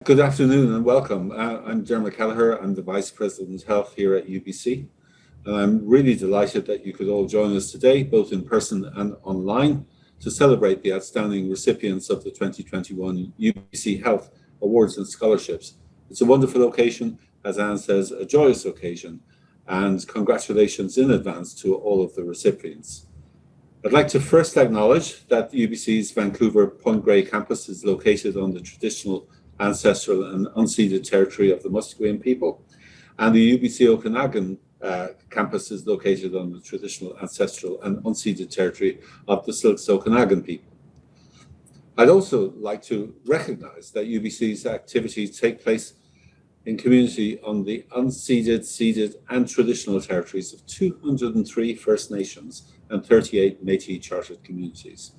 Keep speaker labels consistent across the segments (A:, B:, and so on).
A: Good afternoon and welcome. I'm Dermot Kelleher. I'm the Vice President of Health here at UBC. And I'm really delighted that you could all join us today, both in person and online, to celebrate the outstanding recipients of the 2021 UBC Health Awards and Scholarships. It's a wonderful occasion, as Anne says, a joyous occasion, and congratulations in advance to all of the recipients. I'd like to first acknowledge that UBC's Vancouver Point Grey campus is located on the traditional, ancestral and unceded territory of the Mccreary people, and the UBC Okanagan campus is located on the traditional, ancestral and unceded territory of the Silks Okanagan people. I'd also like to recognize that UBC's activities take place in community on the unceded, ceded and traditional territories of 203 First Nations and 38 Métis chartered communities.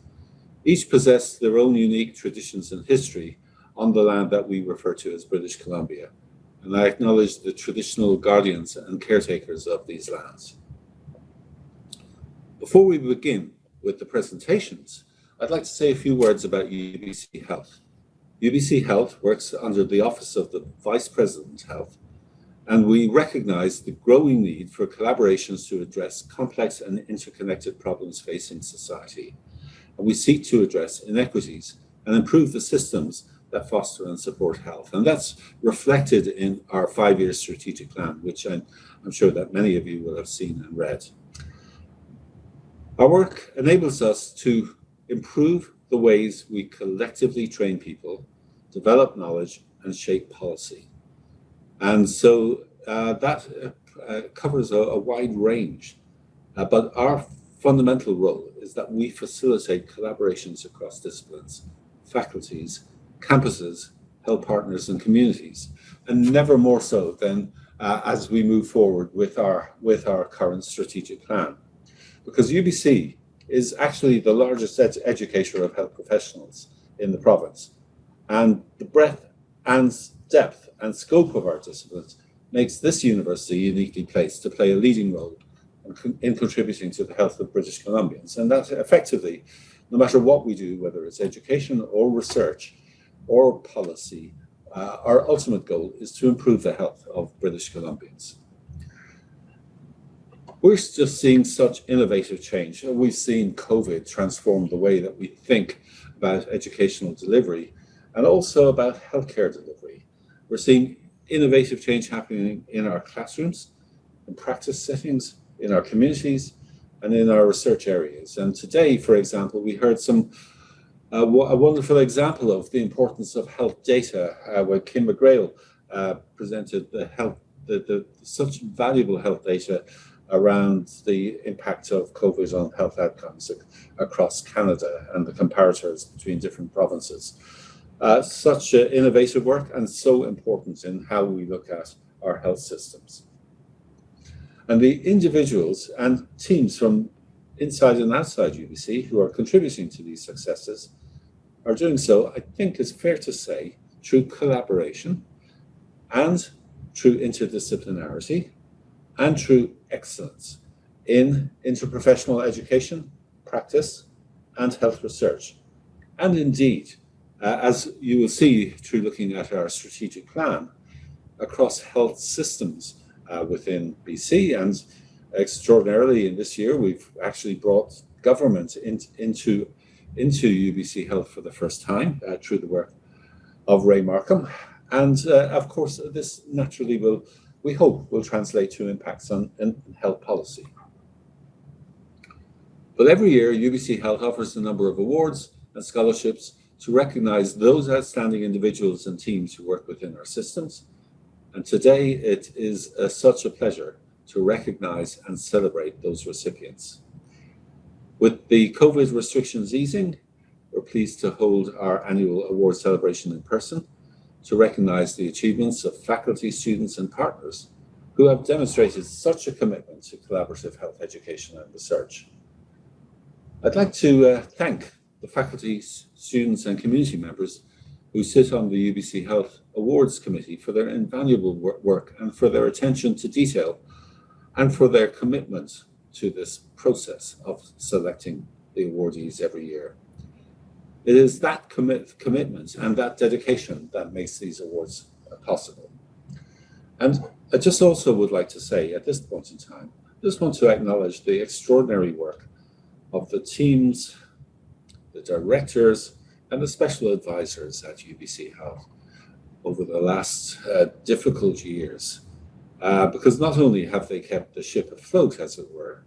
A: Each possess their own unique traditions and history on the land that we refer to as British Columbia, and I acknowledge the traditional guardians and caretakers of these lands. Before we begin with the presentations, I'd like to say a few words about UBC Health. UBC Health works under the Office of the Vice President of Health, and we recognize the growing need for collaborations to address complex and interconnected problems facing society. And we seek to address inequities and improve the systems that foster and support health. And that's reflected in our 5-year strategic plan, which I'm sure that many of you will have seen and read. Our work enables us to improve the ways we collectively train people, develop knowledge, and shape policy. And so that covers a wide range, but our fundamental role is that we facilitate collaborations across disciplines, faculties, campuses, health partners and communities, and never more so than as we move forward with our current strategic plan. Because UBC is actually the largest educator of health professionals in the province, and the breadth and depth and scope of our disciplines makes this university uniquely placed to play a leading role in contributing to the health of British Columbians. And that effectively, no matter what we do, whether it's education or research or policy, our ultimate goal is to improve the health of British Columbians. We're just seeing such innovative change. We've seen COVID transform the way that we think about educational delivery and also about healthcare delivery. We're seeing innovative change happening in our classrooms, in practice settings, in our communities, and in our research areas. And today, for example, we heard a wonderful example of the importance of health data when Kim Mccrary presented such valuable health data around the impact of COVID on health outcomes across Canada and the comparators between different provinces. Such innovative work and so important in how we look at our health systems. And the individuals and teams from inside and outside UBC who are contributing to these successes are doing so, I think it's fair to say, through collaboration and through interdisciplinarity and through excellence in interprofessional education, practice, and health research. And indeed, as you will see through looking at our strategic plan, across health systems within BC, and extraordinarily in this year, we've actually brought government into UBC Health for the first time through the work of Ray Markham. And of course, this naturally we hope will translate to impacts on health policy. But every year, UBC Health offers a number of awards and scholarships to recognize those outstanding individuals and teams who work within our systems. And today, it is such a pleasure to recognize and celebrate those recipients. With the COVID restrictions easing, we're pleased to hold our annual award celebration in person to recognize the achievements of faculty, students, and partners who have demonstrated such a commitment to collaborative health education and research. I'd like to thank the faculty, students, and community members who sit on the UBC Health Awards Committee for their invaluable work and for their attention to detail and for their commitment to this process of selecting the awardees every year. It is that commitment and that dedication that makes these awards possible. And I just also would like to say at this point in time, I just want to acknowledge the extraordinary work of the teams, the directors, and the special advisors at UBC Health over the last difficult years. Because not only have they kept the ship afloat, as it were,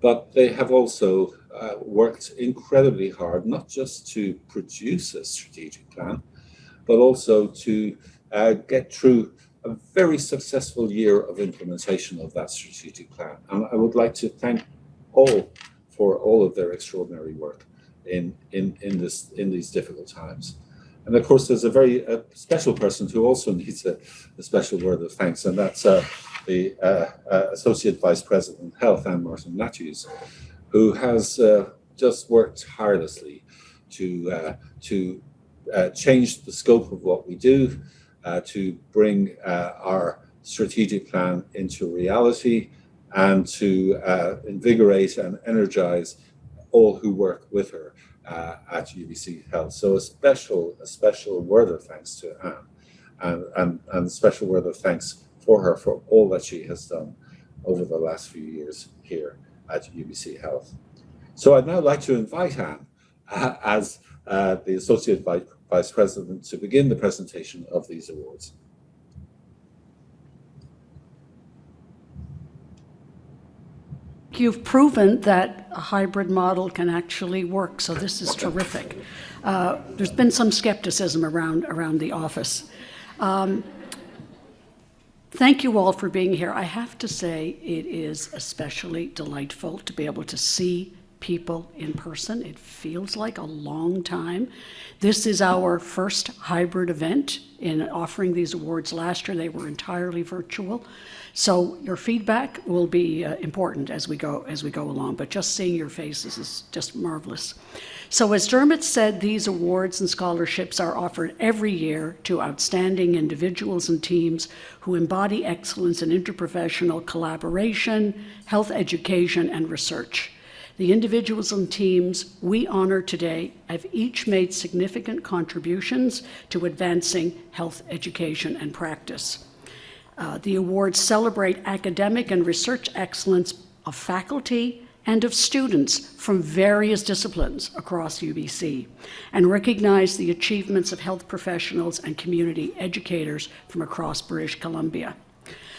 A: but they have also worked incredibly hard, not just to produce a strategic plan, but also to get through a very successful year of implementation of that strategic plan. And I would like to thank all for all of their extraordinary work in these difficult times. And of course, there's a very special person who also needs a special word of thanks, and that's the Associate Vice President of Health, Anne Martin Matthews, who has just worked tirelessly to change the scope of what we do, to bring our strategic plan into reality, and to invigorate and energize all who work with her at UBC Health. So a special word of thanks to Anne, and a special word of thanks for her for all that she has done over the last few years here at UBC Health. So I'd now like to invite Anne as the Associate Vice President to begin the presentation of these awards.
B: You've proven that a hybrid model can actually work, so this is terrific. There's been some skepticism around the office. Thank you all for being here. I have to say it is especially delightful to be able to see people in person. It feels like a long time. This is our first hybrid event in offering these awards. Last year they were entirely virtual. So your feedback will be important as we go along, but just seeing your faces is just marvelous. So as Dermot said, these awards and scholarships are offered every year to outstanding individuals and teams who embody excellence in interprofessional collaboration, health education, and research. The individuals and teams we honor today have each made significant contributions to advancing health education and practice. The awards celebrate academic and research excellence of faculty and of students from various disciplines across UBC and recognize the achievements of health professionals and community educators from across British Columbia.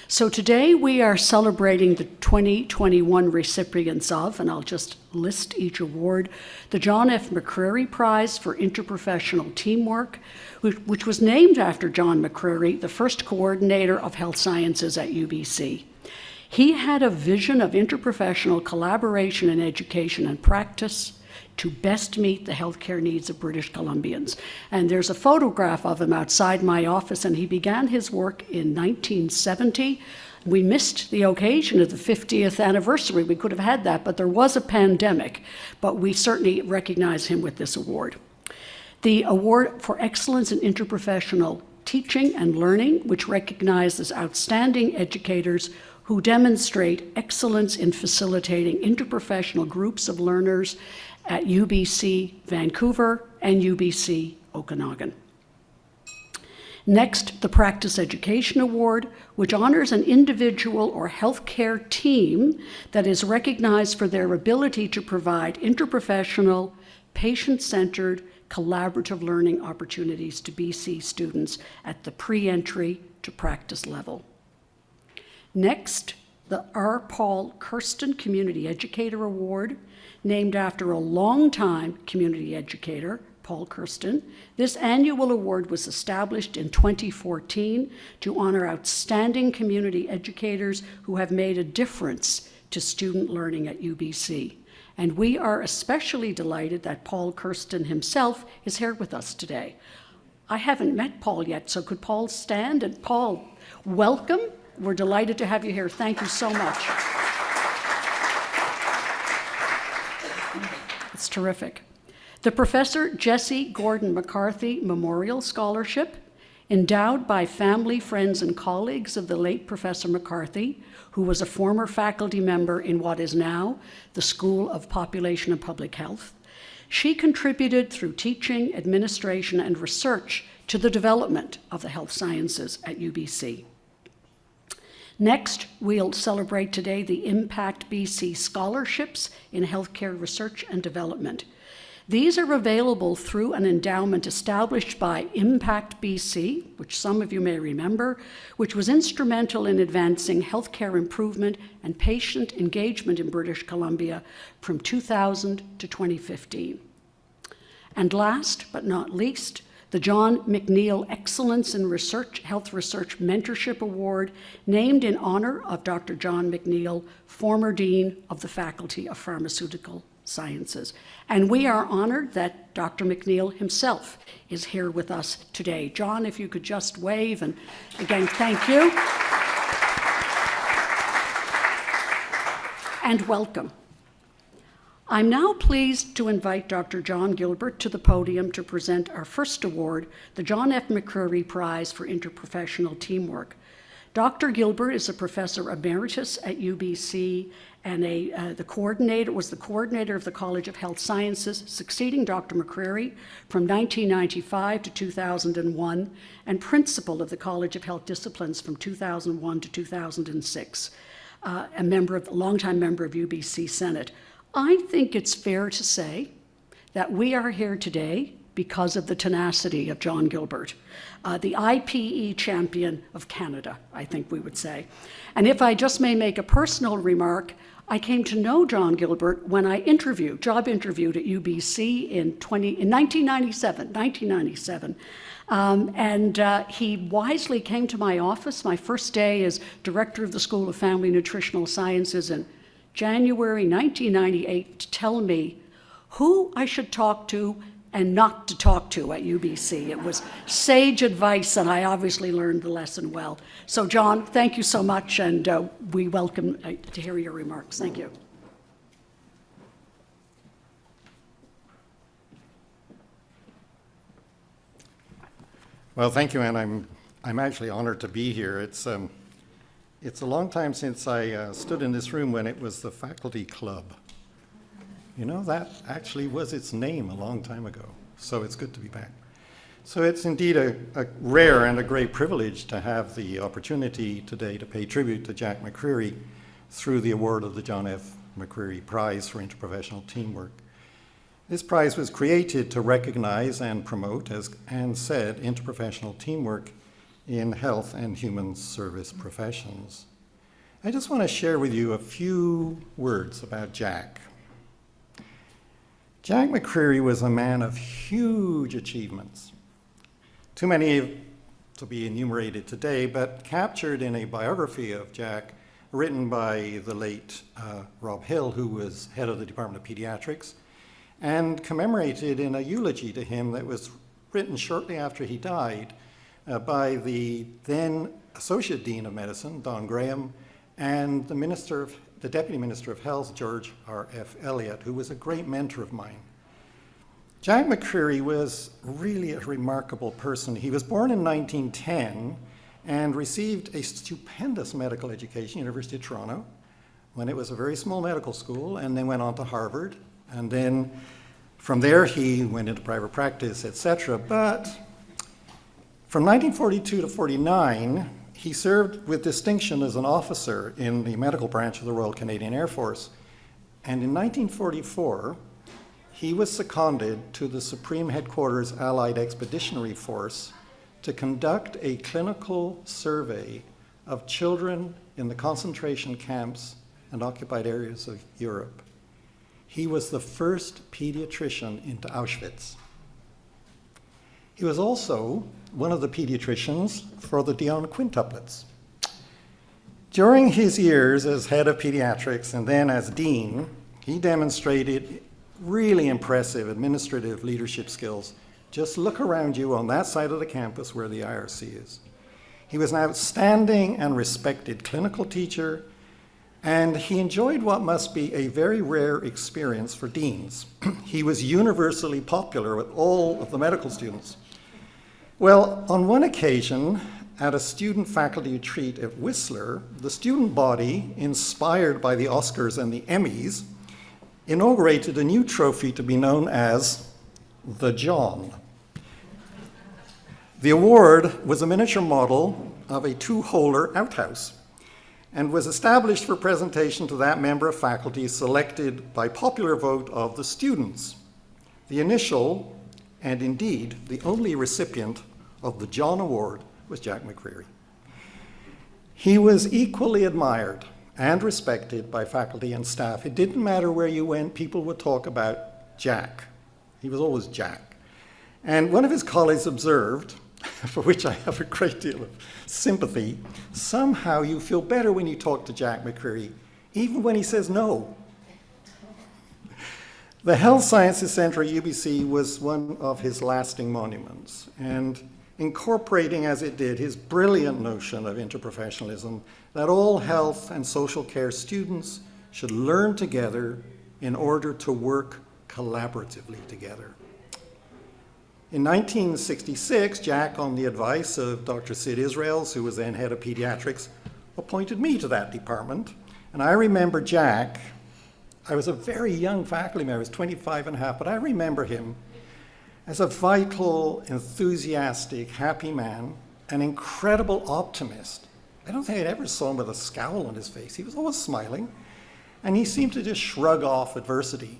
B: So today we are celebrating the 2021 recipients of, and I'll just list each award, the John F. Mccreary Prize for Interprofessional Teamwork, which was named after John Mccrary, the first coordinator of health sciences at UBC. He had a vision of interprofessional collaboration in education and practice to best meet the healthcare needs of British Columbians. And there's a photograph of him outside my office, and he began his work in 1970. We missed the occasion of the 50th anniversary. We could have had that, but there was a pandemic. But we certainly recognize him with this award. The Award for Excellence in Interprofessional Teaching and Learning, which recognizes outstanding educators who demonstrate excellence in facilitating interprofessional groups of learners at UBC Vancouver and UBC Okanagan. Next, the Practice Education Award, which honors an individual or healthcare team that is recognized for their ability to provide interprofessional, patient-centered, collaborative learning opportunities to BC students at the pre-entry to practice level. Next, the R. Paul Kirsten Community Educator Award, named after a longtime community educator, Paul Kirsten. This annual award was established in 2014 to honor outstanding community educators who have made a difference to student learning at UBC. And we are especially delighted that Paul Kirsten himself is here with us today. I haven't met Paul yet, so could Paul stand? And Paul, welcome. We're delighted to have you here. Thank you so much. It's terrific. The Professor Jessie Gordon-Mccarthy Memorial Scholarship, endowed by family, friends, and colleagues of the late Professor McCarthy, who was a former faculty member in what is now the School of Population and Public Health. She contributed through teaching, administration, and research to the development of the health sciences at UBC. Next, we'll celebrate today the Impact BC Scholarships in Healthcare Research and Development. These are available through an endowment established by Impact BC, which some of you may remember, which was instrumental in advancing healthcare improvement and patient engagement in British Columbia from 2000 to 2015. And last but not least, the John Mcneil Excellence in Research, Health Research Mentorship Award, named in honor of Dr. John Mcneil, former Dean of the Faculty of Pharmaceutical Sciences. And we are honored that Dr. Mcneil himself is here with us today. John, if you could just wave, and again, thank you. And welcome. I'm now pleased to invite Dr. John Gilbert to the podium to present our first award, the John F. Mccrary Prize for Interprofessional Teamwork. Dr. Gilbert is a professor emeritus at UBC and the coordinator of the College of Health Sciences, succeeding Dr. Mccrary from 1995 to 2001, and principal of the College of Health Disciplines from 2001 to 2006, a longtime member of UBC Senate. I think it's fair to say that we are here today because of the tenacity of John Gilbert, the IPE champion of Canada, I think we would say. And if I just may make a personal remark, I came to know John Gilbert when I job interviewed at UBC in 1997. He wisely came to my office my first day as director of the School of Family Nutritional Sciences in January 1998 to tell me who I should talk to and not to talk to at UBC. It was sage advice, and I obviously learned the lesson well. So John, thank you so much, and we welcome to hear your remarks. Thank you.
C: Well, thank you, and I'm actually honored to be here. It's a long time since I stood in this room when it was the faculty club. You know, that actually was its name a long time ago, so it's good to be back. So it's indeed a rare and a great privilege to have the opportunity today to pay tribute to Jack Mccreary through the award of the John F. Mccrary Prize for Interprofessional Teamwork. This prize was created to recognize and promote, as Anne said, interprofessional teamwork in health and human service professions. I just want to share with you a few words about Jack. Jack Mccreary was a man of huge achievements, too many to be enumerated today, but captured in a biography of Jack written by the late Rob Hill, who was head of the Department of Pediatrics, and commemorated in a eulogy to him that was written shortly after he died by the then Associate Dean of Medicine, Don Graham, and the Deputy Minister of Health, George R.F. Elliott, who was a great mentor of mine. Jack Mccreary was really a remarkable person. He was born in 1910 and received a stupendous medical education, University of Toronto, when it was a very small medical school, and then went on to Harvard. And then from there, he went into private practice, etc. But from 1942 to 49, he served with distinction as an officer in the medical branch of the Royal Canadian Air Force. And in 1944, he was seconded to the Supreme Headquarters Allied Expeditionary Force to conduct a clinical survey of children in the concentration camps and occupied areas of Europe. He was the first pediatrician into Auschwitz. He was also one of the pediatricians for the Dion quintuplets. During his years as head of pediatrics and then as dean, he demonstrated really impressive administrative leadership skills. Just look around you on that side of the campus where the IRC is. He was an outstanding and respected clinical teacher, and he enjoyed what must be a very rare experience for deans. He was universally popular with all of the medical students. Well, on one occasion, at a student faculty retreat at Whistler, the student body, inspired by the Oscars and the Emmys, inaugurated a new trophy to be known as the John. The award was a miniature model of a two-holer outhouse and was established for presentation to that member of faculty selected by popular vote of the students. The initial, and indeed the only recipient of the John Award, was Jack Mccreary. He was equally admired and respected by faculty and staff. It didn't matter where you went, people would talk about Jack. He was always Jack. And one of his colleagues observed, for which I have a great deal of sympathy, somehow you feel better when you talk to Jack Mccreary, even when he says no. The Health Sciences Centre at UBC was one of his lasting monuments, and incorporating as it did his brilliant notion of interprofessionalism, that all health and social care students should learn together in order to work collaboratively together. In 1966, Jack, on the advice of Dr. Sid Israels, who was then head of pediatrics, appointed me to that department. And I remember Jack, I was a very young faculty member, I was 25 and a half, but I remember him as a vital, enthusiastic, happy man, an incredible optimist. I don't think I'd ever saw him with a scowl on his face. He was always smiling, and he seemed to just shrug off adversity.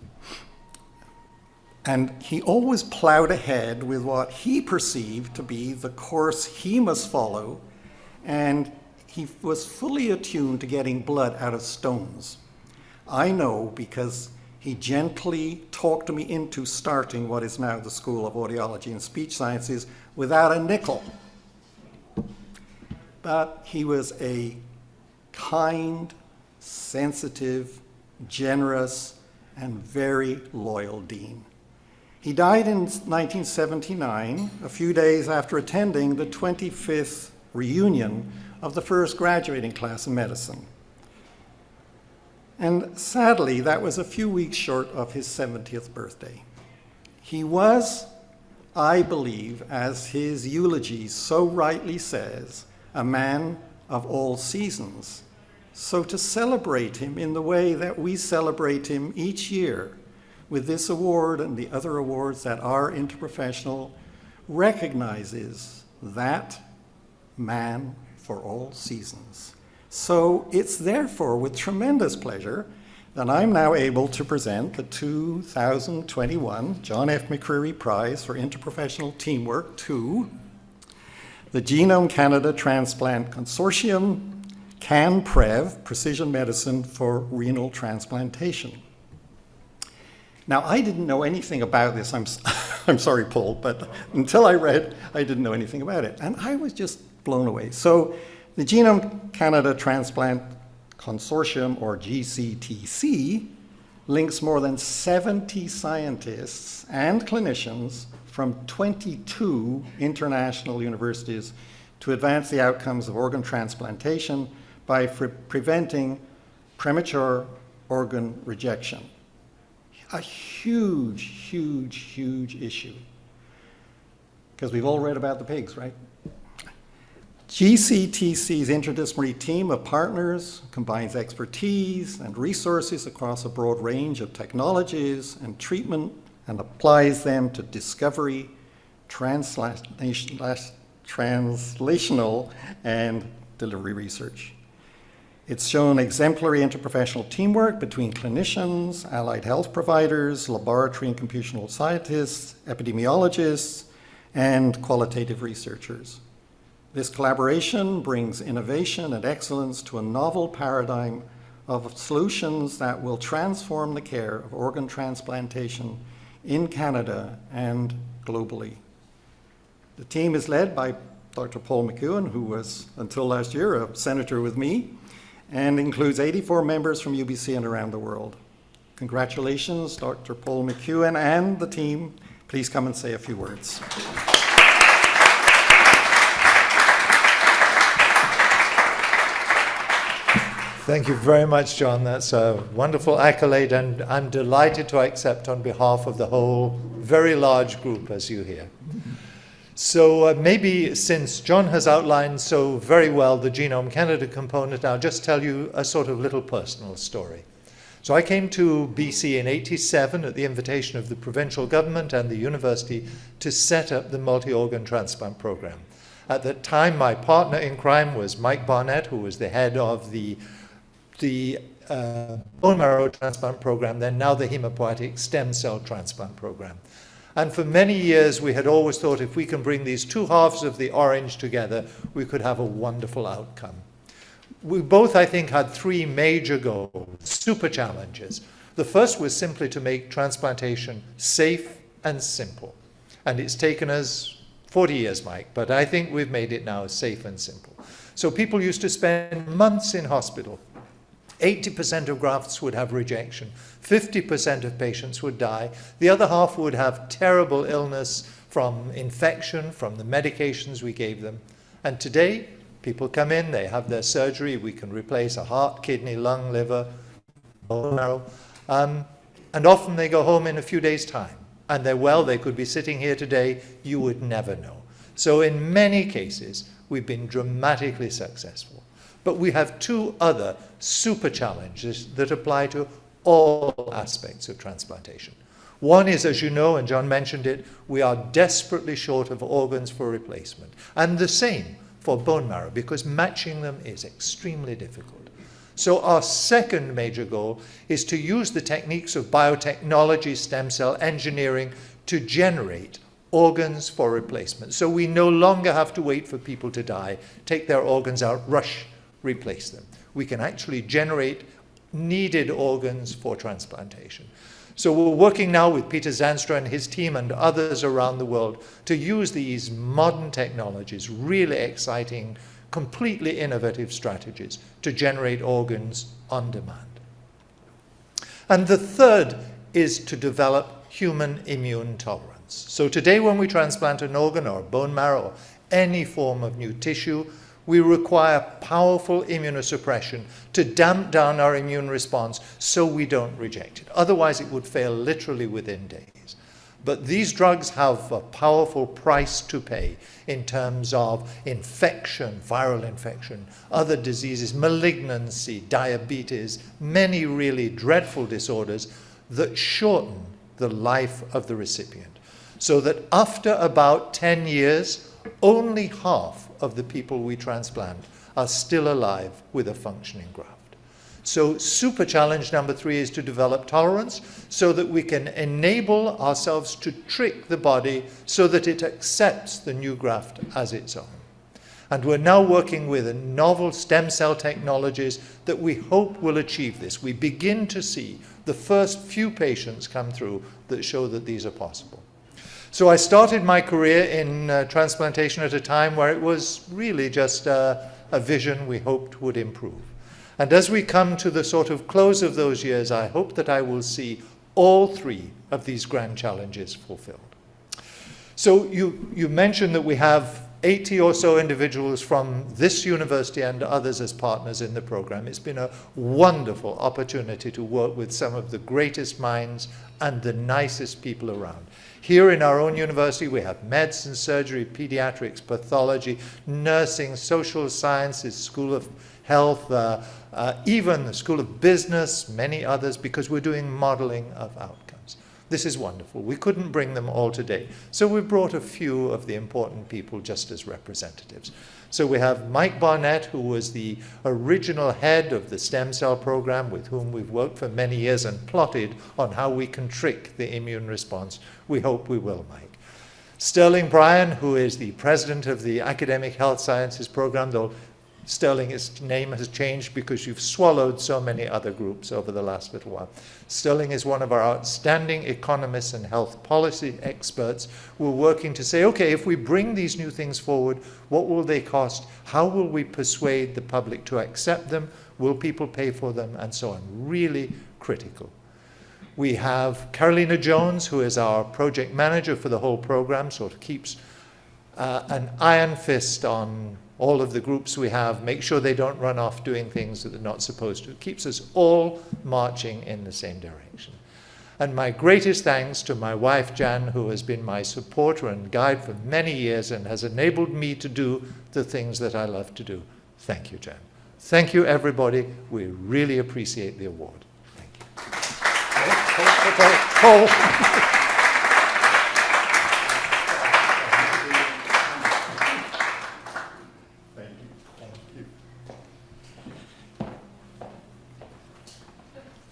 C: And he always plowed ahead with what he perceived to be the course he must follow, and he was fully attuned to getting blood out of stones. I know because he gently talked me into starting what is now the School of Audiology and Speech Sciences without a nickel. But he was a kind, sensitive, generous, and very loyal dean. He died in 1979, a few days after attending the 25th reunion of the first graduating class in medicine. And sadly, that was a few weeks short of his 70th birthday. He was, I believe, as his eulogy so rightly says, a man of all seasons. So to celebrate him in the way that we celebrate him each year, with this award and the other awards that are interprofessional, recognizes that man for all seasons. So it's therefore with tremendous pleasure that I'm now able to present the 2021 John F. Mccreary Prize for Interprofessional Teamwork to the Genome Canada Transplant Consortium, CanPrev, Precision Medicine for Renal Transplantation. Now, I didn't know anything about this. I'm sorry, Paul, but until I read, I didn't know anything about it. And I was just blown away. So the Genome Canada Transplant Consortium, or GCTC, links more than 70 scientists and clinicians from 22 international universities to advance the outcomes of organ transplantation by preventing premature organ rejection. A huge, huge, huge issue. Because we've all read about the pigs, right? GCTC's interdisciplinary team of partners combines expertise and resources across a broad range of technologies and treatment and applies them to discovery, translational, and delivery research. It's shown exemplary interprofessional teamwork between clinicians, allied health providers, laboratory and computational scientists, epidemiologists, and qualitative researchers. This collaboration brings innovation and excellence to a novel paradigm of solutions that will transform the care of organ transplantation in Canada and globally. The team is led by Dr. Paul McEwen, who was, until last year, a senator with me, and includes 84 members from UBC and around the world. Congratulations, Dr. Paul McEwen and the team. Please come and say a few words.
D: Thank you very much, John. That's a wonderful accolade, and I'm delighted to accept on behalf of the whole very large group, as you hear. So maybe since John has outlined so very well the Genome Canada component, I'll just tell you a sort of little personal story. So I came to BC in '87 at the invitation of the provincial government and the university to set up the multi-organ transplant program. At that time, my partner in crime was Mike Barnett, who was the head of the bone marrow transplant program, then now the hematopoietic stem cell transplant program. And for many years, we had always thought if we can bring these two halves of the orange together, we could have a wonderful outcome. We both, I think, had three major goals, super challenges. The first was simply to make transplantation safe and simple. And it's taken us 40 years, Mike, but I think we've made it now safe and simple. So people used to spend months in hospital. 80% of grafts would have rejection. 50% of patients would die. The other half would have terrible illness from infection, from the medications we gave them. And today, people come in, they have their surgery, we can replace a heart, kidney, lung, liver, bone marrow, and often they go home in a few days' time. And they're well, they could be sitting here today, you would never know. So in many cases, we've been dramatically successful. But we have two other super challenges that apply to all aspects of transplantation. One is, as you know, and John mentioned it, we are desperately short of organs for replacement. And the same for bone marrow, because matching them is extremely difficult. So our second major goal is to use the techniques of biotechnology, stem cell engineering, to generate organs for replacement. So we no longer have to wait for people to die, take their organs out, rush, replace them. We can actually generate needed organs for transplantation. So we're working now with Peter Zanstra and his team and others around the world to use these modern technologies, really exciting, completely innovative strategies to generate organs on demand. And the third is to develop human immune tolerance. So today when we transplant an organ or bone marrow or any form of new tissue, we require powerful immunosuppression to damp down our immune response so we don't reject it. Otherwise, it would fail literally within days. But these drugs have a powerful price to pay in terms of infection, viral infection, other diseases, malignancy, diabetes, many really dreadful disorders that shorten the life of the recipient. So that after about 10 years, only half of the people we transplant are still alive with a functioning graft. So super challenge number 3 is to develop tolerance so that we can enable ourselves to trick the body so that it accepts the new graft as its own. And we're now working with novel stem cell technologies that we hope will achieve this. We begin to see the first few patients come through that show that these are possible. So I started my career in transplantation at a time where it was really just a vision we hoped would improve. And as we come to the sort of close of those years, I hope that I will see all 3 of these grand challenges fulfilled. So you mentioned that we have 80 or so individuals from this university and others as partners in the program. It's been a wonderful opportunity to work with some of the greatest minds and the nicest people around. Here in our own university, we have medicine, surgery, pediatrics, pathology, nursing, social sciences, School of Health, even the School of Business, many others, because we're doing modeling of outcomes. This is wonderful. We couldn't bring them all today, so we brought a few of the important people just as representatives. So we have Mike Barnett, who was the original head of the stem cell program, with whom we've worked for many years and plotted on how we can trick the immune response. We hope we will, Mike. Sterling Bryan, who is the president of the Academic Health Sciences program, though Sterling's name has changed because you've swallowed so many other groups over the last little while. Sterling is one of our outstanding economists and health policy experts. We're working to say, okay, if we bring these new things forward, what will they cost? How will we persuade the public to accept them? Will people pay for them? And so on. Really critical. We have Carolina Jones, who is our project manager for the whole program, sort of keeps an iron fist on all of the groups we have, make sure they don't run off doing things that they're not supposed to. It keeps us all marching in the same direction. And my greatest thanks to my wife, Jan, who has been my supporter and guide for many years and has enabled me to do the things that I love to do. Thank you, Jan. Thank you, everybody. We really appreciate the award. Thank you.
C: Paul.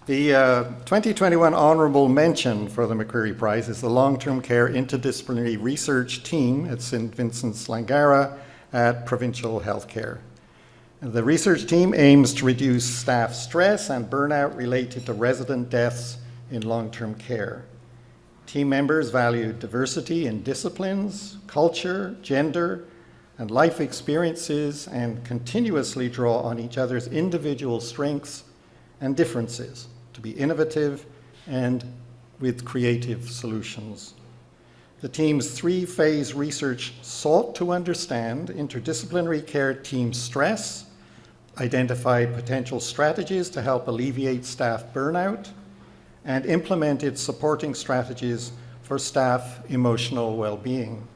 C: The 2021 honorable mention for the Mccreary Prize is the Long-Term Care Interdisciplinary Research Team at St. Vincent's Langara at Provincial Healthcare. The research team aims to reduce staff stress and burnout related to resident deaths in long-term care. Team members value diversity in disciplines, culture, gender, and life experiences, and continuously draw on each other's individual strengths and differences to be innovative and with creative solutions. The team's three-phase research sought to understand interdisciplinary care team stress, identified potential strategies to help alleviate staff burnout, and implemented supporting strategies for staff emotional well-being.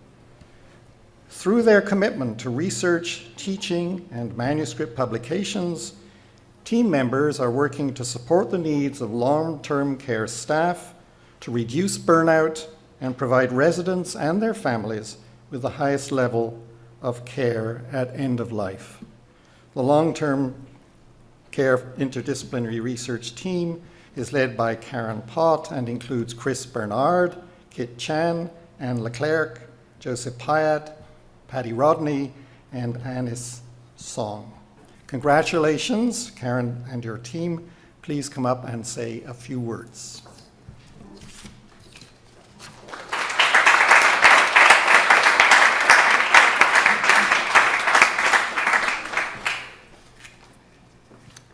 C: Through their commitment to research, teaching, and manuscript publications, team members are working to support the needs of long-term care staff to reduce burnout and provide residents and their families with the highest level of care at end of life. The long-term care interdisciplinary research team is led by Karen Pott and includes Chris Bernard, Kit Chan, Anne Leclerc, Joseph Pyatt, Patty Rodney, and Anis Song. Congratulations, Karen and your team. Please come up and say a few words.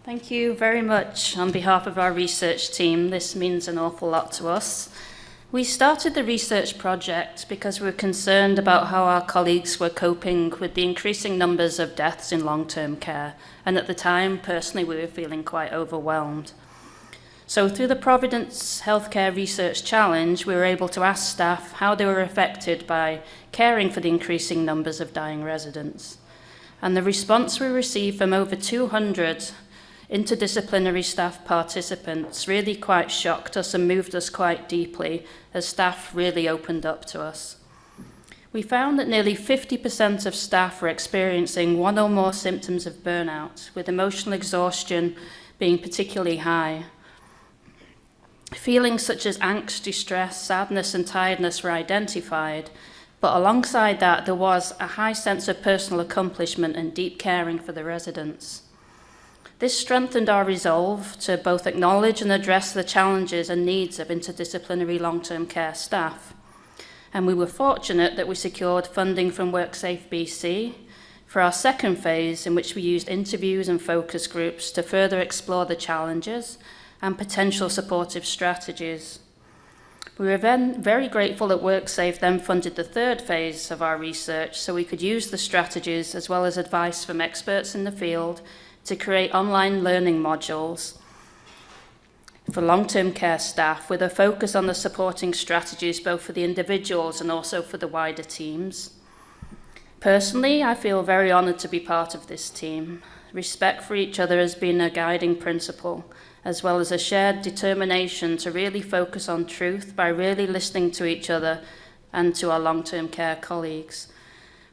E: Thank you very much on behalf of our research team. This means an awful lot to us. We started the research project because we were concerned about how our colleagues were coping with the increasing numbers of deaths in long-term care, and at the time, personally, we were feeling quite overwhelmed. So through the Providence Healthcare Research Challenge, we were able to ask staff how they were affected by caring for the increasing numbers of dying residents. And the response we received from over 200 interdisciplinary staff participants really quite shocked us and moved us quite deeply as staff really opened up to us. We found that nearly 50% of staff were experiencing one or more symptoms of burnout, with emotional exhaustion being particularly high. Feelings such as angst, distress, sadness, and tiredness were identified, but alongside that, there was a high sense of personal accomplishment and deep caring for the residents. This strengthened our resolve to both acknowledge and address the challenges and needs of interdisciplinary long-term care staff. And we were fortunate that we secured funding from WorkSafe BC for our second phase, in which we used interviews and focus groups to further explore the challenges and potential supportive strategies. We were then very grateful that WorkSafe then funded the third phase of our research so we could use the strategies as well as advice from experts in the field to create online learning modules for long-term care staff with a focus on the supporting strategies both for the individuals and also for the wider teams. Personally, I feel very honoured to be part of this team. Respect for each other has been a guiding principle, as well as a shared determination to really focus on truth by really listening to each other and to our long-term care colleagues.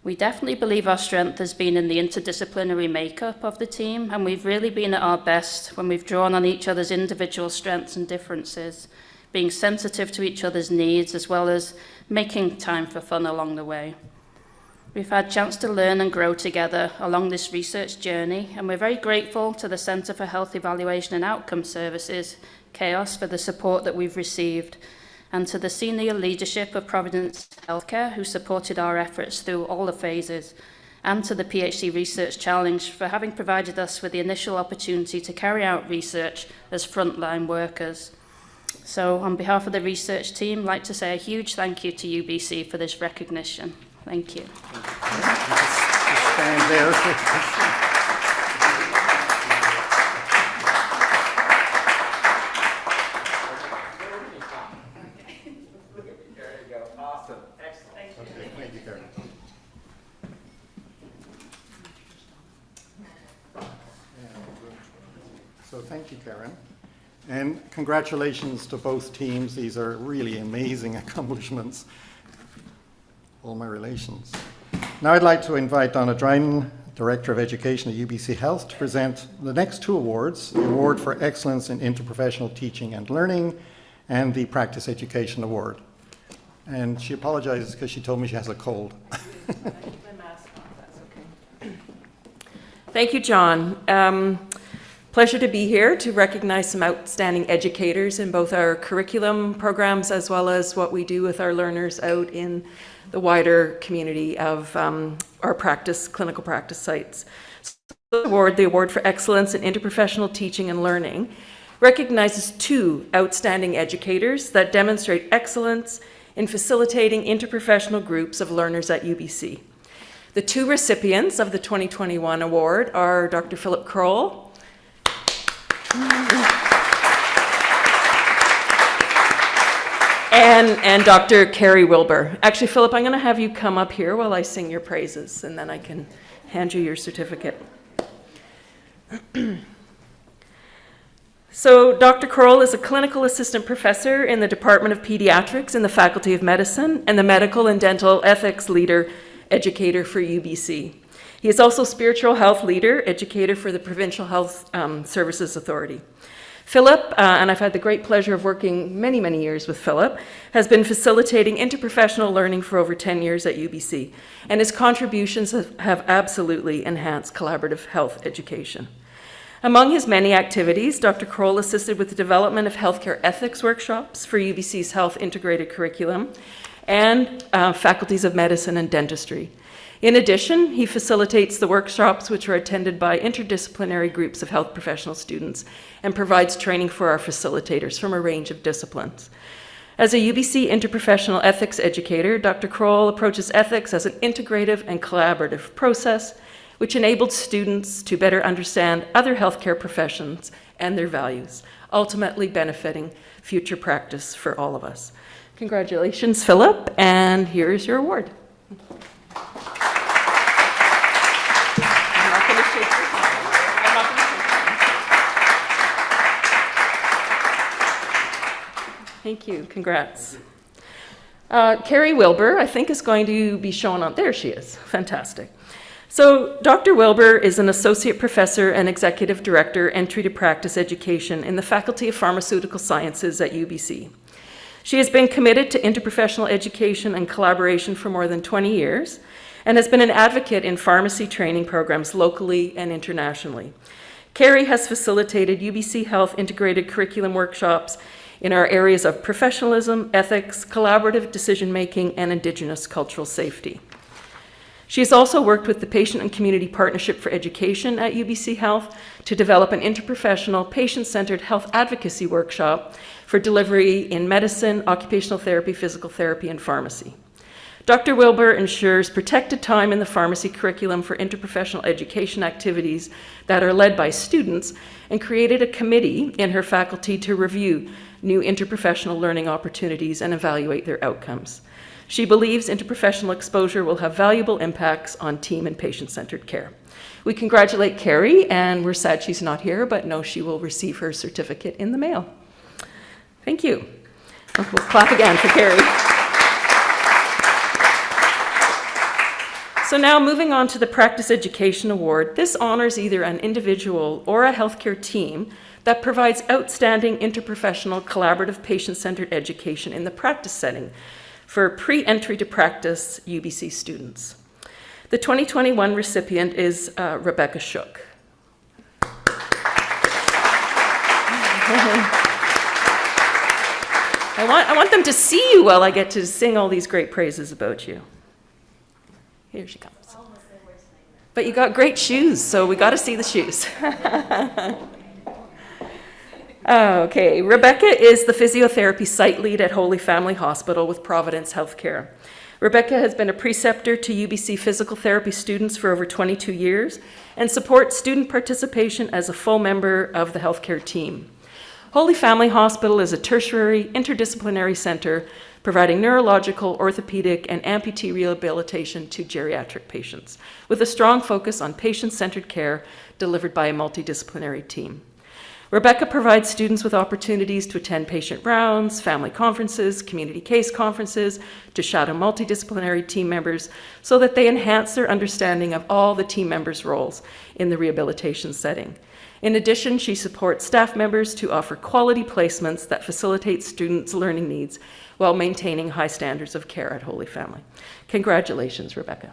E: We definitely believe our strength has been in the interdisciplinary makeup of the team, and we've really been at our best when we've drawn on each other's individual strengths and differences, being sensitive to each other's needs, as well as making time for fun along the way. We've had a chance to learn and grow together along this research journey, and we're very grateful to the Centre for Health Evaluation and Outcome Services, CHAOS, for the support that we've received, and to the senior leadership of Providence Healthcare, who supported our efforts through all the phases, and to the PhD Research Challenge for having provided us with the initial opportunity to carry out research as frontline workers. So on behalf of the research team, I'd like to say a huge thank you to UBC for this recognition. Thank you.
C: Stand there. So thank you, Karen. And congratulations to both teams. These are really amazing accomplishments. All my relations. Now I'd like to invite Donna Dryden, Director of Education at UBC Health, to present the next two awards, the Award for Excellence in Interprofessional Teaching and Learning and the Practice Education Award. And she apologizes because she told me she has a cold.
F: Thank you, John. Pleasure to be here to recognize some outstanding educators in both our curriculum programs as well as what we do with our learners out in the wider community of our clinical practice sites. So the Award for Excellence in Interprofessional Teaching and Learning, recognizes two outstanding educators that demonstrate excellence in facilitating interprofessional groups of learners at UBC. The two recipients of the 2021 award are Dr. Philip Kroll and Dr. Carrie Wilbur. Actually, Philip, I'm going to have you come up here while I sing your praises, and then I can hand you your certificate. So Dr. Kroll is a clinical assistant professor in the Department of Pediatrics in the Faculty of Medicine and the medical and dental ethics leader educator for UBC. He is also spiritual health leader educator for the Provincial Health Services Authority. Philip, and I've had the great pleasure of working many, many years with Philip, has been facilitating interprofessional learning for over 10 years at UBC, and his contributions have absolutely enhanced collaborative health education. Among his many activities, Dr. Kroll assisted with the development of healthcare ethics workshops for UBC's health integrated curriculum and faculties of medicine and dentistry. In addition, he facilitates the workshops which are attended by interdisciplinary groups of health professional students and provides training for our facilitators from a range of disciplines. As a UBC interprofessional ethics educator, Dr. Kroll approaches ethics as an integrative and collaborative process which enabled students to better understand other healthcare professions and their values, ultimately benefiting future practice for all of us. Congratulations, Philip, and here is your award. Thank you. Congrats. Carrie Wilbur, I think, is going to be shown on. There she is. Fantastic. So Dr. Wilbur is an associate professor and executive director, entry to practice education in the Faculty of Pharmaceutical Sciences at UBC. She has been committed to interprofessional education and collaboration for more than 20 years and has been an advocate in pharmacy training programs locally and internationally. Carrie has facilitated UBC Health integrated curriculum workshops in our areas of professionalism, ethics, collaborative decision-making, and Indigenous cultural safety. She has also worked with the Patient and Community Partnership for Education at UBC Health to develop an interprofessional, patient-centered health advocacy workshop for delivery in medicine, occupational therapy, physical therapy, and pharmacy. Dr. Wilbur ensures protected time in the pharmacy curriculum for interprofessional education activities that are led by students and created a committee in her faculty to review new interprofessional learning opportunities and evaluate their outcomes. She believes interprofessional exposure will have valuable impacts on team and patient-centered care. We congratulate Carrie, and we're sad she's not here, but know she will receive her certificate in the mail. Thank you. We'll clap again for Carrie. So now moving on to the Practice Education Award, this honors either an individual or a healthcare team that provides outstanding interprofessional collaborative patient-centered education in the practice setting for pre-entry to practice UBC students. The 2021 recipient is Rebecca Shook. I want them to see you while I get to sing all these great praises about you. Here she comes. But you got great shoes, so we got to see the shoes. Okay, Rebecca is the physiotherapy site lead at Holy Family Hospital with Providence Healthcare. Rebecca has been a preceptor to UBC physical therapy students for over 22 years and supports student participation as a full member of the healthcare team. Holy Family Hospital is a tertiary interdisciplinary center providing neurological, orthopedic, and amputee rehabilitation to geriatric patients, with a strong focus on patient-centered care delivered by a multidisciplinary team. Rebecca provides students with opportunities to attend patient rounds, family conferences, community case conferences, to shadow multidisciplinary team members so that they enhance their understanding of all the team members' roles in the rehabilitation setting. In addition, she supports staff members to offer quality placements that facilitate students' learning needs while maintaining high standards of care at Holy Family. Congratulations, Rebecca.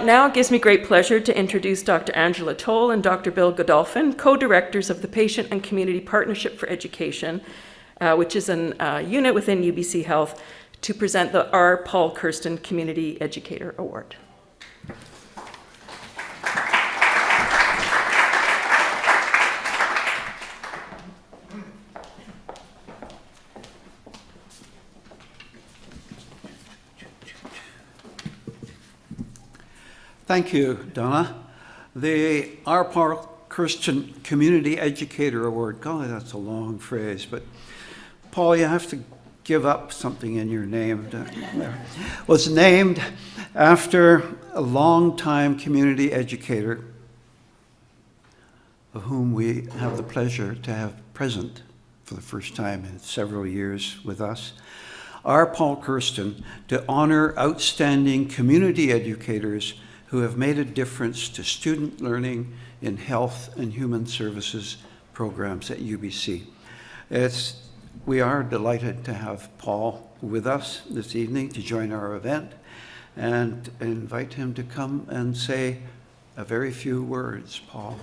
F: Now it gives me great pleasure to introduce Dr. Angela Toll and Dr. Bill Godolphin, co-directors of the Patient and Community Partnership for Education, which is a unit within UBC Health, to present the R. Paul Kirsten Community Educator Award.
G: Thank you, Donna. The R. Paul Kirsten Community Educator Award, golly, that's a long phrase, but Paul, you have to give up something in your name. Was named after a longtime community educator of whom we have the pleasure to have present for the first time in several years with us. R. Paul Kirsten, to honor outstanding community educators who have made a difference to student learning in health and human services programs at UBC. We are delighted to have Paul with us this evening to join our event and invite him to come and say a very few words. Paul.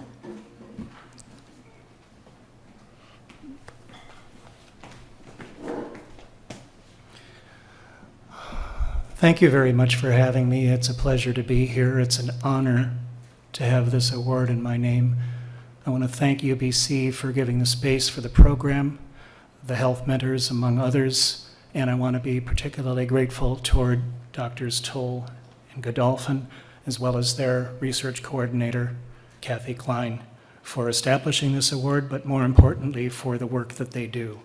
H: Thank you very much for having me. It's a pleasure to be here. It's an honor to have this award in my name. I want to thank UBC for giving the space for the program, the health mentors, among others, and I want to be particularly grateful toward Drs. Toll and Godolphin, as well as their research coordinator, Kathy Klein, for establishing this award, but more importantly, for the work that they do.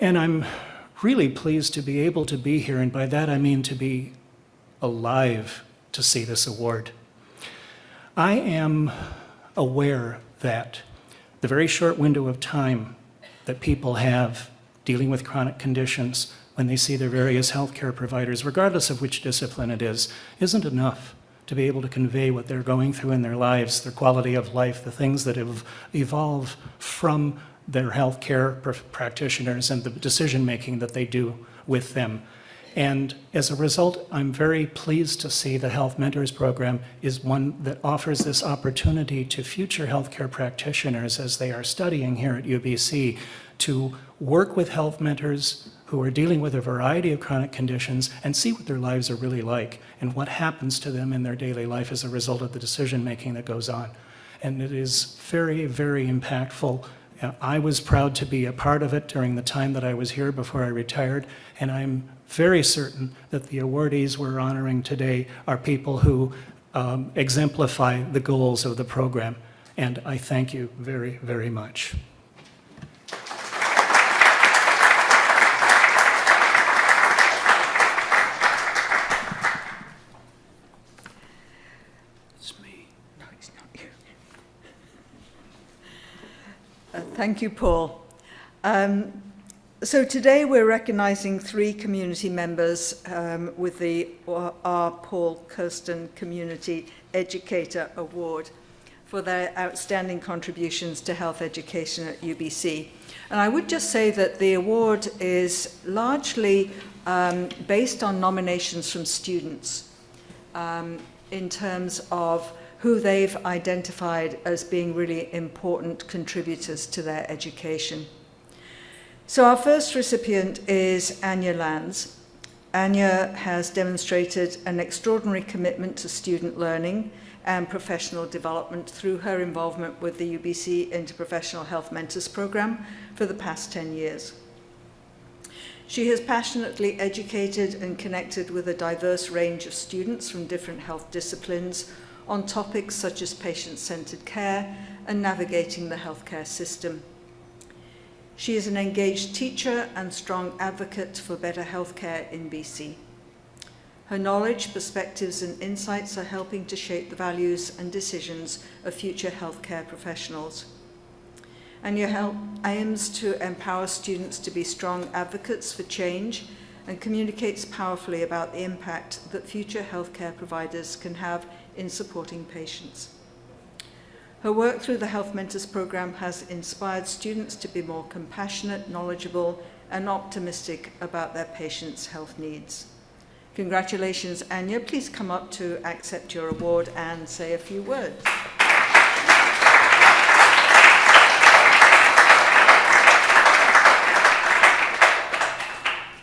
H: And I'm really pleased to be able to be here, and by that I mean to be alive to see this award. I am aware that the very short window of time that people have dealing with chronic conditions when they see their various healthcare providers, regardless of which discipline it is, isn't enough to be able to convey what they're going through in their lives, their quality of life, the things that have evolved from their healthcare practitioners and the decision-making that they do with them. And as a result, I'm very pleased to see the Health Mentors Program is one that offers this opportunity to future healthcare practitioners as they are studying here at UBC to work with health mentors who are dealing with a variety of chronic conditions and see what their lives are really like and what happens to them in their daily life as a result of the decision-making that goes on. And it is very, very impactful. I was proud to be a part of it during the time that I was here before I retired, and I'm very certain that the awardees we're honoring today are people who exemplify the goals of the program, and I thank you very, very much.
G: It's me.
I: No, it's not you. Thank you, Paul. So today we're recognizing 3 community members with the R. Paul Kirsten Community Educator Award for their outstanding contributions to health education at UBC. And I would just say that the award is largely based on nominations from students in terms of who they've identified as being really important contributors to their education. So our first recipient is Anya Lands. Anya has demonstrated an extraordinary commitment to student learning and professional development through her involvement with the UBC Interprofessional Health Mentors Program for the past 10 years. She has passionately educated and connected with a diverse range of students from different health disciplines on topics such as patient-centered care and navigating the healthcare system. She is an engaged teacher and strong advocate for better healthcare in BC. Her knowledge, perspectives and insights are helping to shape the values and decisions of future healthcare professionals. Anya aims to empower students to be strong advocates for change and communicates powerfully about the impact that future healthcare providers can have in supporting patients. Her work through the Health Mentors program has inspired students to be more compassionate, knowledgeable, and optimistic about their patients' health needs. Congratulations, Anya. Please come up to accept your award and say a few words.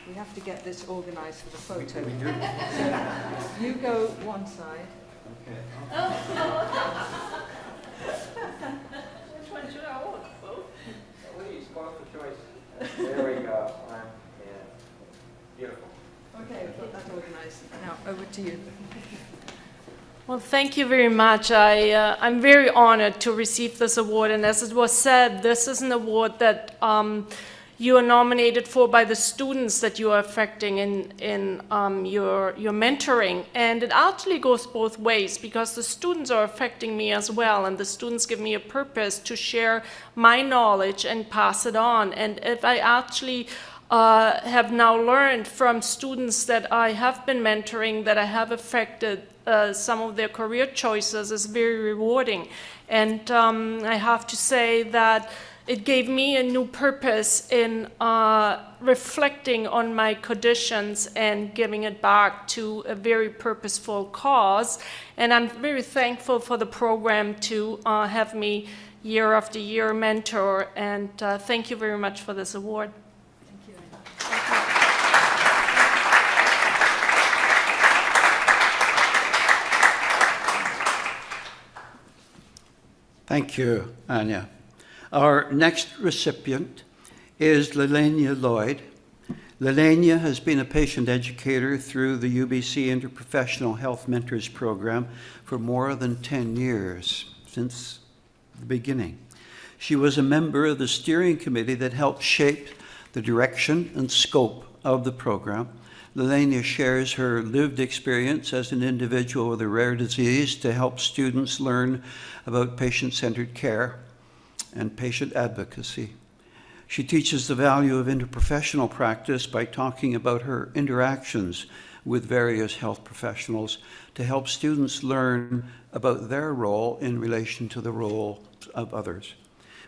I: We have to get this organized for the photo. So you go one side.
G: Okay.
F: Which one should I want? Both?
G: Please, call for choice. There we go. Beautiful.
I: Okay, we've got that organized. Now, over to you.
E: Well, thank you very much. I'm very honored to receive this award, and as it was said, this is an award that you are nominated for by the students that you are affecting in your mentoring, and it actually goes both ways because the students are affecting me as well, and the students give me a purpose to share my knowledge and pass it on. And if I actually have now learned from students that I have been mentoring that I have affected some of their career choices is very rewarding. And I have to say that it gave me a new purpose in reflecting on my conditions and giving it back to a very purposeful cause. And I'm very thankful for the program to have me year after year mentor. And thank you very much for this award.
G: Thank you, Anya. Our next recipient is Lalenya Lloyd. Lalenya has been a patient educator through the UBC Interprofessional Health Mentors program for more than 10 years, since the beginning. She was a member of the steering committee that helped shape the direction and scope of the program. Lalenya shares her lived experience as an individual with a rare disease to help students learn about patient-centered care and patient advocacy. She teaches the value of interprofessional practice by talking about her interactions with various health professionals to help students learn about their role in relation to the role of others.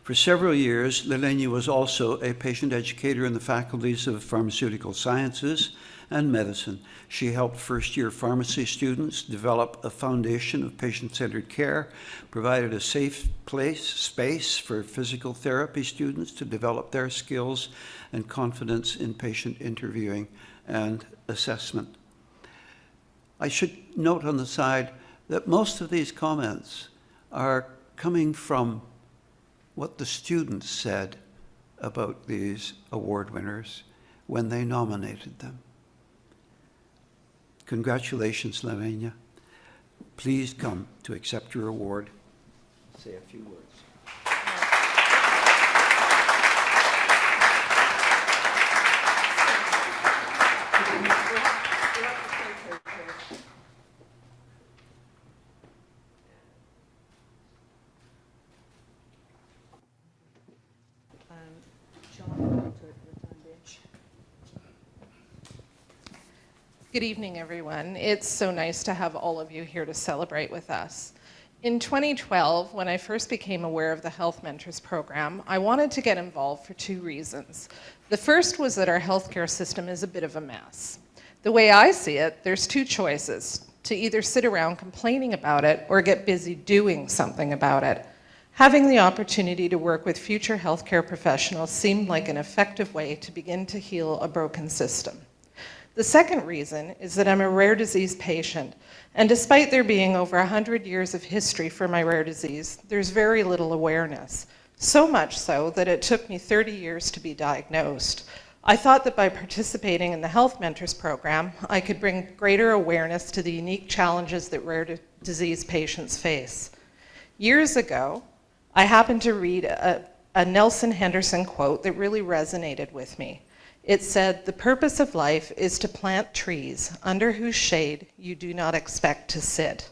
G: For several years, Lalenya was also a patient educator in the faculties of pharmaceutical sciences and medicine. She helped first-year pharmacy students develop a foundation of patient-centered care, provided a safe space for physical therapy students to develop their skills and confidence in patient interviewing and assessment. I should note on the side that most of these comments are coming from what the students said about these award winners when they nominated them. Congratulations, Lalenya. Please come to accept your award. Say a few words.
J: Good evening, everyone. It's so nice to have all of you here to celebrate with us. In 2012, when I first became aware of the Health Mentors program, I wanted to get involved for two reasons. The first was that our healthcare system is a bit of a mess. The way I see it, there's two choices: to either sit around complaining about it or get busy doing something about it. Having the opportunity to work with future healthcare professionals seemed like an effective way to begin to heal a broken system. The second reason is that I'm a rare disease patient, and despite there being over 100 years of history for my rare disease, there's very little awareness. So much so that it took me 30 years to be diagnosed. I thought that by participating in the Health Mentors program, I could bring greater awareness to the unique challenges that rare disease patients face. Years ago, I happened to read a a Nelson Henderson quote that really resonated with me. It said, "The purpose of life is to plant trees under whose shade you do not expect to sit."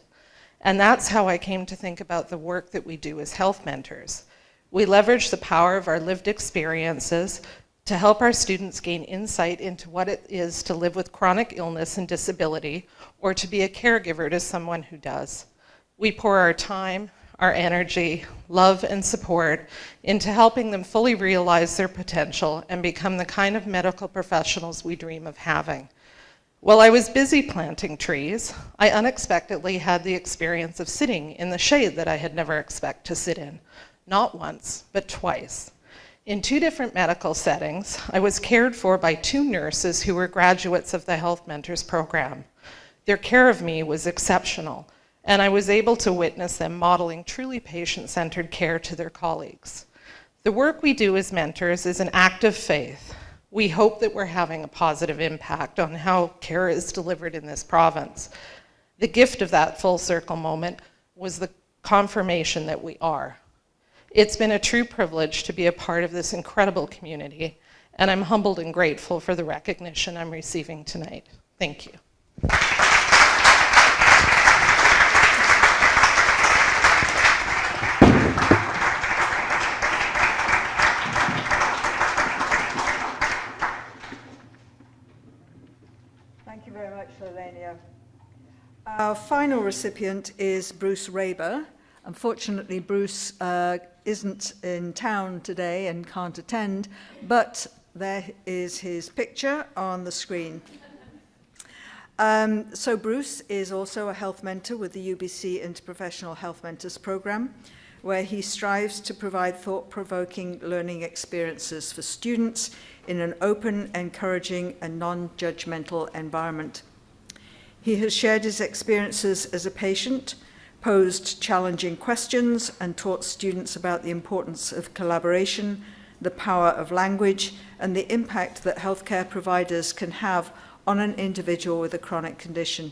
J: And that's how I came to think about the work that we do as health mentors. We leverage the power of our lived experiences to help our students gain insight into what it is to live with chronic illness and disability, or to be a caregiver to someone who does. We pour our time, our energy, love, and support into helping them fully realize their potential and become the kind of medical professionals we dream of having. While I was busy planting trees, I unexpectedly had the experience of sitting in the shade that I had never expected to sit in. Not once, but twice. In 2 different medical settings, I was cared for by 2 nurses who were graduates of the Health Mentors program. Their care of me was exceptional, and I was able to witness them modeling truly patient-centered care to their colleagues. The work we do as mentors is an act of faith. We hope that we're having a positive impact on how care is delivered in this province. The gift of that full circle moment was the confirmation that we are. It's been a true privilege to be a part of this incredible community, and I'm humbled and grateful for the recognition I'm receiving tonight. Thank you.
I: Thank you very much, Lalenya. Our final recipient is Bruce Raber. Unfortunately, Bruce isn't in town today and can't attend, but there is his picture on the screen. So Bruce is also a health mentor with the UBC Interprofessional Health Mentors program, where he strives to provide thought-provoking learning experiences for students in an open, encouraging, and non-judgmental environment. He has shared his experiences as a patient, posed challenging questions, and taught students about the importance of collaboration, the power of language, and the impact that healthcare providers can have on an individual with a chronic condition.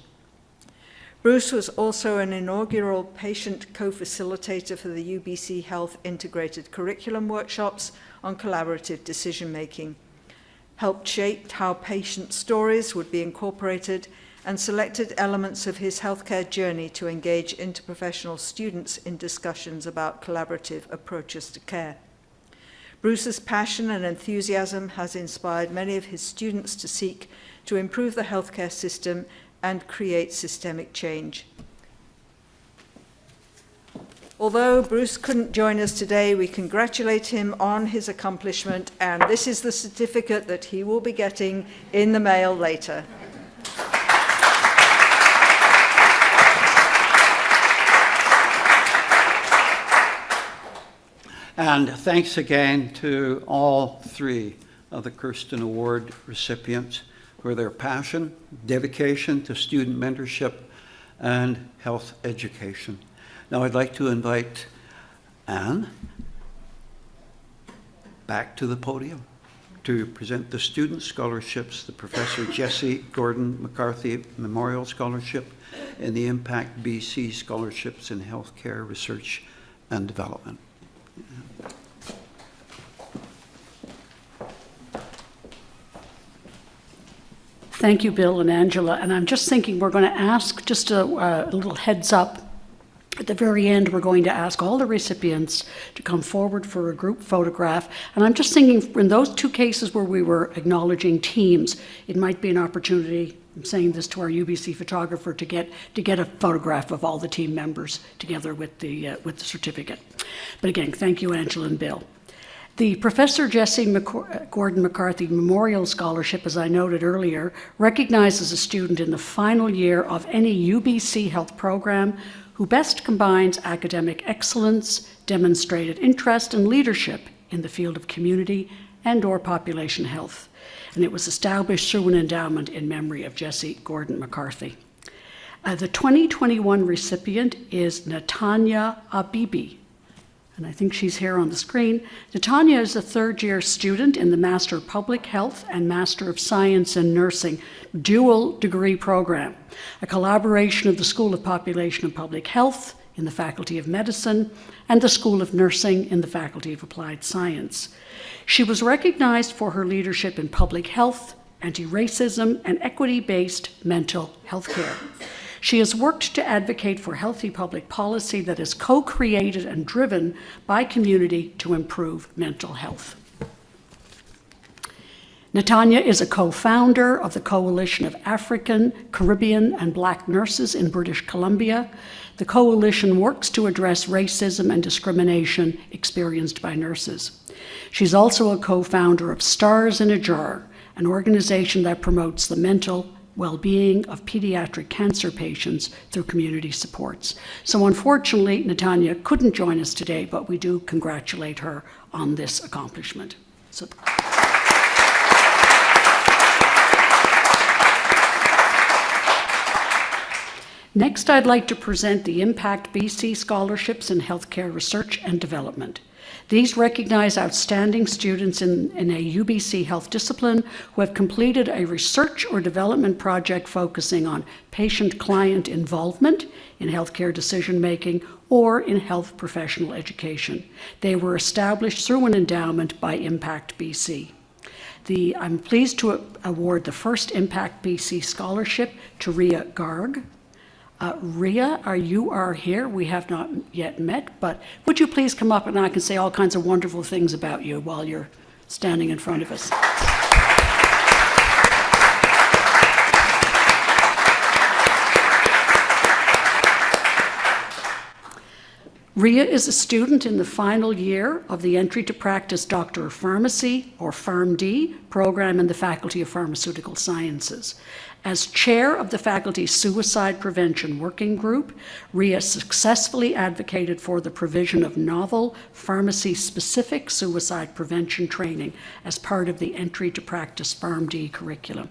I: Bruce was also an inaugural patient co-facilitator for the UBC Health Integrated Curriculum workshops on collaborative decision-making, helped shape how patient stories would be incorporated, and selected elements of his healthcare journey to engage interprofessional students in discussions about collaborative approaches to care. Bruce's passion and enthusiasm has inspired many of his students to seek to improve the healthcare system and create systemic change. Although Bruce couldn't join us today, we congratulate him on his accomplishment, and this is the certificate that he will be getting in the mail later.
G: And thanks again to all 3 of the Kirsten Award recipients for their passion, dedication to student mentorship, and health education. Now I'd like to invite Anne back to the podium to present the student scholarships, the Professor Jesse Gordon-Mccarthy Memorial Scholarship and the Impact BC Scholarships in Healthcare Research and Development.
B: Thank you, Bill and Angela. And I'm just thinking we're going to ask just a little heads up. At the very end, we're going to ask all the recipients to come forward for a group photograph. And I'm just thinking in those 2 cases where we were acknowledging teams, it might be an opportunity, I'm saying this to our UBC photographer, to get a photograph of all the team members together with the certificate. But again, thank you, Angela and Bill. The Professor Jesse Gordon-Mccarthy Memorial Scholarship, as I noted earlier, recognizes a student in the final year of any UBC health program who best combines academic excellence, demonstrated interest, and leadership in the field of community and/or population health. And it was established through an endowment in memory of Jesse Gordon-Mccarthy. The 2021 recipient is Natanya Abibi. and I think she's here on the screen. Natanya is a third-year student in the Master of Public Health and Master of Science in Nursing dual degree program, a collaboration of the School of Population and Public Health in the Faculty of Medicine and the School of Nursing in the Faculty of Applied Science. She was recognized for her leadership in public health, anti-racism, and equity-based mental health care. She has worked to advocate for healthy public policy that is co-created and driven by community to improve mental health. Natanya is a co-founder of the Coalition of African, Caribbean, and Black Nurses in British Columbia. The coalition works to address racism and discrimination experienced by nurses. She's also a co-founder of Stars in a Jar, an organization that promotes the mental well-being of pediatric cancer patients through community supports. So unfortunately, Natanya couldn't join us today, but we do congratulate her on this accomplishment. So. Next, I'd like to present the Impact BC Scholarships in Healthcare Research and Development. These recognize outstanding students in a UBC health discipline who have completed a research or development project focusing on patient-client involvement in healthcare decision-making or in health professional education. They were established through an endowment by Impact BC. I'm pleased to award the first Impact BC Scholarship to Ria Garg. Ria, you are here. We have not yet met, but would you please come up and I can say all kinds of wonderful things about you while you're standing in front of us. Ria is a student in the final year of the Entry to Practice Doctor of Pharmacy, or PharmD, program in the Faculty of Pharmaceutical Sciences. As chair of the faculty's Suicide Prevention Working Group, Ria successfully advocated for the provision of novel pharmacy-specific suicide prevention training as part of the Entry to Practice PharmD curriculum.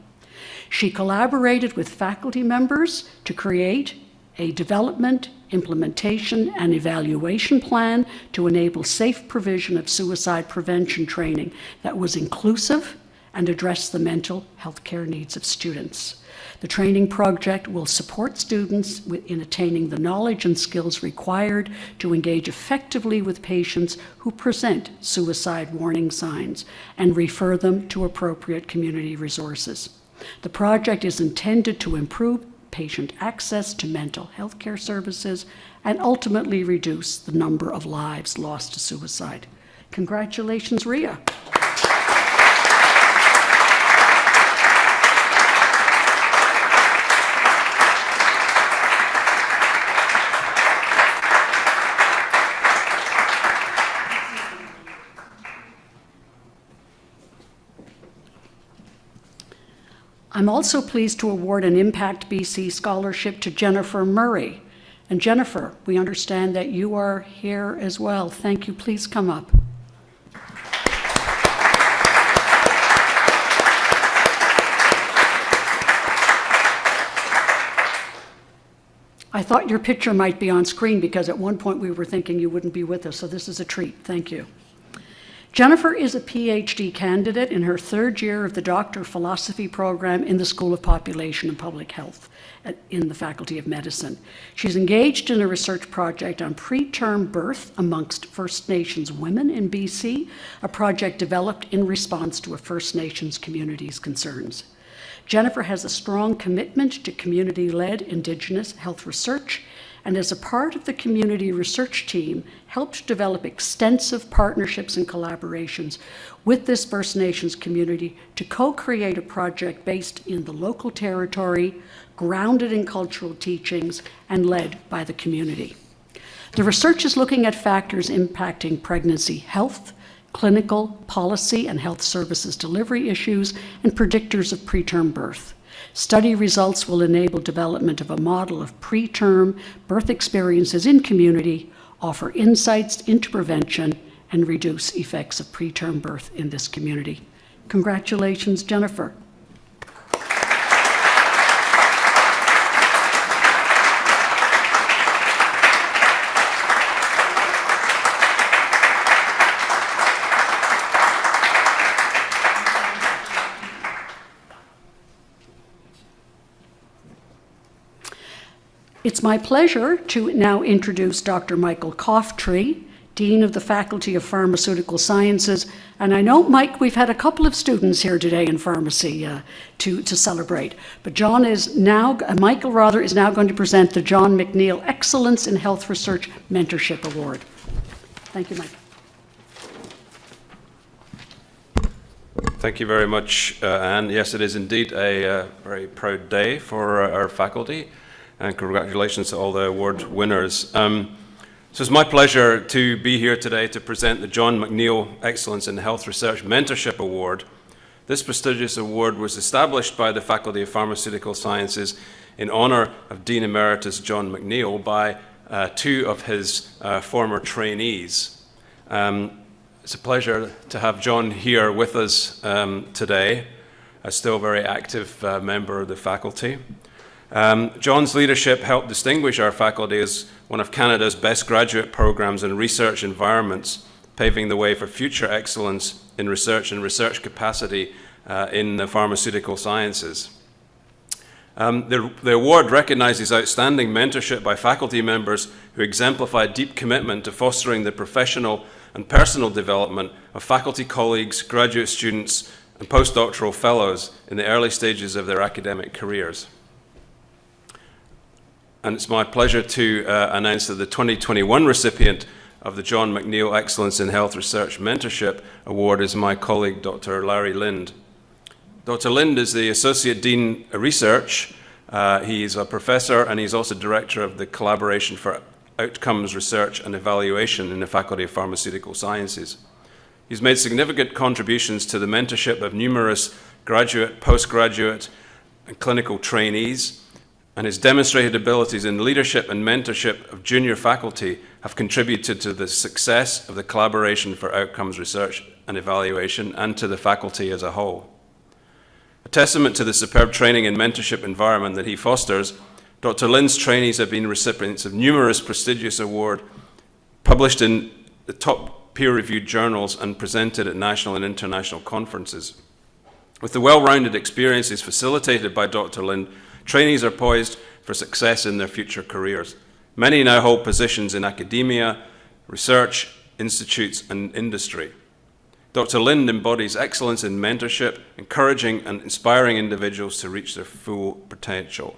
B: She collaborated with faculty members to create a development, implementation, and evaluation plan to enable safe provision of suicide prevention training that was inclusive and addressed the mental health care needs of students. The training project will support students in attaining the knowledge and skills required to engage effectively with patients who present suicide warning signs and refer them to appropriate community resources. The project is intended to improve patient access to mental health care services and ultimately reduce the number of lives lost to suicide. Congratulations, Ria. I'm also pleased to award an Impact BC Scholarship to Jennifer Murray. And Jennifer, we understand that you are here as well. Thank you. Please come up. I thought your picture might be on screen because at one point we were thinking you wouldn't be with us, so this is a treat. Thank you. Jennifer is a PhD candidate in her third year of the Doctor of Philosophy program in the School of Population and Public Health in the Faculty of Medicine. She's engaged in a research project on preterm birth amongst First Nations women in BC, a project developed in response to a First Nations community's concerns. Jennifer has a strong commitment to community-led Indigenous health research, and as a part of the community research team, helped develop extensive partnerships and collaborations with this First Nations community to co-create a project based in the local territory, grounded in cultural teachings, and led by the community. The research is looking at factors impacting pregnancy health, clinical, policy, and health services delivery issues, and predictors of preterm birth. Study results will enable development of a model of preterm birth experiences in community, offer insights into prevention, and reduce effects of preterm birth in this community. Congratulations, Jennifer. It's my pleasure to now introduce Dr. Michael Coftree, Dean of the Faculty of Pharmaceutical Sciences. And I know, Mike, we've had a couple of students here today in pharmacy to celebrate. But Michael is now going to present the John Mcneil Excellence in Health Research Mentorship Award. Thank you, Mike.
K: Thank you very much, Anne. Yes, it is indeed a very proud day for our faculty, and congratulations to all the award winners. So it's my pleasure to be here today to present the John Mcneil Excellence in Health Research Mentorship Award. This prestigious award was established by the Faculty of Pharmaceutical Sciences in honor of Dean Emeritus John Mcneil by two of his former trainees. It's a pleasure to have John here with us today, a still very active member of the faculty. John's leadership helped distinguish our faculty as one of Canada's best graduate programs and research environments, paving the way for future excellence in research and research capacity in the pharmaceutical sciences. The award recognizes outstanding mentorship by faculty members who exemplify deep commitment to fostering the professional and personal development of faculty colleagues, graduate students, and postdoctoral fellows in the early stages of their academic careers. And it's my pleasure to announce that the 2021 recipient of the John Mcneil Excellence in Health Research Mentorship Award is my colleague, Dr. Larry Lind. Dr. Lind is the Associate Dean of Research. He's a professor, and he's also director of the Collaboration for Outcomes Research and Evaluation in the Faculty of Pharmaceutical Sciences. He's made significant contributions to the mentorship of numerous graduate, postgraduate, and clinical trainees, and his demonstrated abilities in leadership and mentorship of junior faculty have contributed to the success of the Collaboration for Outcomes Research and Evaluation and to the faculty as a whole. A testament to the superb training and mentorship environment that he fosters, Dr. Lind's trainees have been recipients of numerous prestigious awards, published in the top peer-reviewed journals and presented at national and international conferences. With the well-rounded experiences facilitated by Dr. Lind, trainees are poised for success in their future careers. Many now hold positions in academia, research, institutes, and industry. Dr. Lind embodies excellence in mentorship, encouraging and inspiring individuals to reach their full potential.